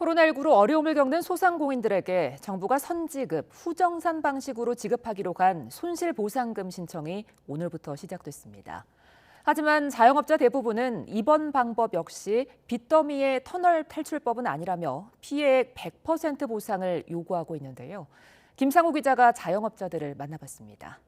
코로나19로 어려움을 겪는 소상공인들에게 정부가 선지급, 후정산 방식으로 지급하기로 간 손실보상금 신청이 오늘부터 시작됐습니다. 하지만 자영업자 대부분은 이번 방법 역시 빚더미의 터널 탈출법은 아니라며 피해액 100% 보상을 요구하고 있는데요. 김상우 기자가 자영업자들을 만나봤습니다.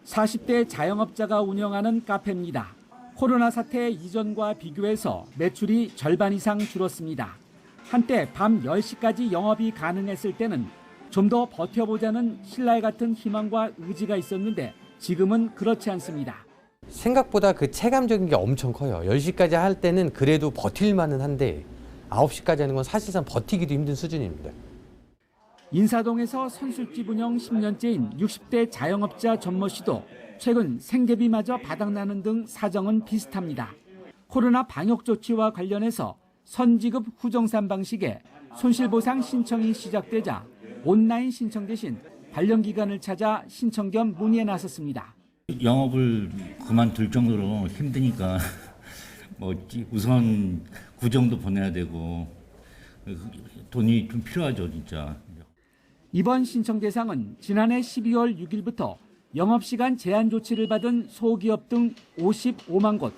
40대 자영업자가 운영하는 카페입니다. 코로나 사태 이전과 비교해서 매출이 절반 이상 줄었습니다. 한때 밤 10시까지 영업이 가능했을 때는 좀 더 버텨보자는 신랄 같은 희망과 의지가 있었는데 지금은 그렇지 않습니다. 생각보다 그 체감적인 게 엄청 커요. 10시까지 할 때는 그래도 버틸만은 한데 9시까지 하는 건 사실상 버티기도 힘든 수준입니다. 인사동에서 선술집 운영 10년째인 60대 자영업자 전모 씨도 최근 생계비마저 바닥나는 등 사정은 비슷합니다. 코로나 방역 조치와 관련해서 선지급 후정산 방식의 손실보상 신청이 시작되자 온라인 신청 대신 관련 기관을 찾아 신청 겸 문의에 나섰습니다. 영업을 그만둘 정도로 힘드니까 우선 구정도 보내야 되고 돈이 좀 필요하죠, 진짜. 이번 신청 대상은 지난해 12월 6일부터 영업시간 제한 조치를 받은 소기업 등 55만 곳,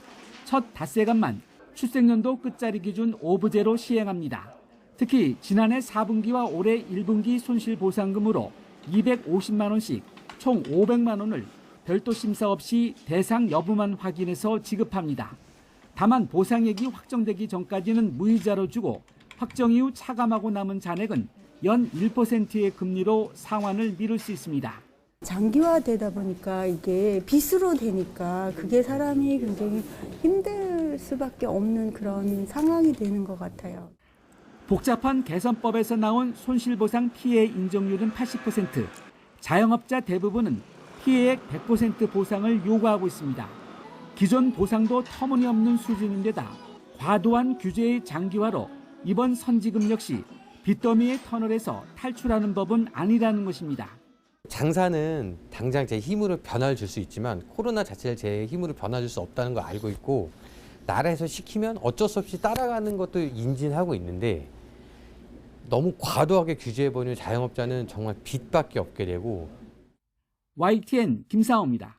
첫 닷새간만 출생연도 끝자리 기준 오부제로 시행합니다. 특히 지난해 4분기와 올해 1분기 손실보상금으로 250만 원씩 총 500만 원을 별도 심사 없이 대상 여부만 확인해서 지급합니다. 다만 보상액이 확정되기 전까지는 무이자로 주고 확정 이후 차감하고 남은 잔액은 연 1%의 금리로 상환을 미룰 수 있습니다. 장기화되다 보니까 이게 빚으로 되니까 그게 사람이 굉장히 힘들 수밖에 없는 그런 상황이 되는 것 같아요. 복잡한 개선법에서 나온 손실보상 피해 인정률은 80%, 자영업자 대부분은 피해액 100% 보상을 요구하고 있습니다. 기존 보상도 터무니없는 수준인데다 과도한 규제의 장기화로 이번 선지급 역시 빚더미의 터널에서 탈출하는 법은 아니라는 것입니다. 장사는 당장 제 힘으로 변화를 줄 수 있지만 코로나 자체를 제 힘으로 변화줄 수 없다는 걸 알고 있고 나라에서 시키면 어쩔 수 없이 따라가는 것도 인지하고 있는데 너무 과도하게 규제해버리면 자영업자는 정말 빚밖에 없게 되고. YTN 김상호입니다.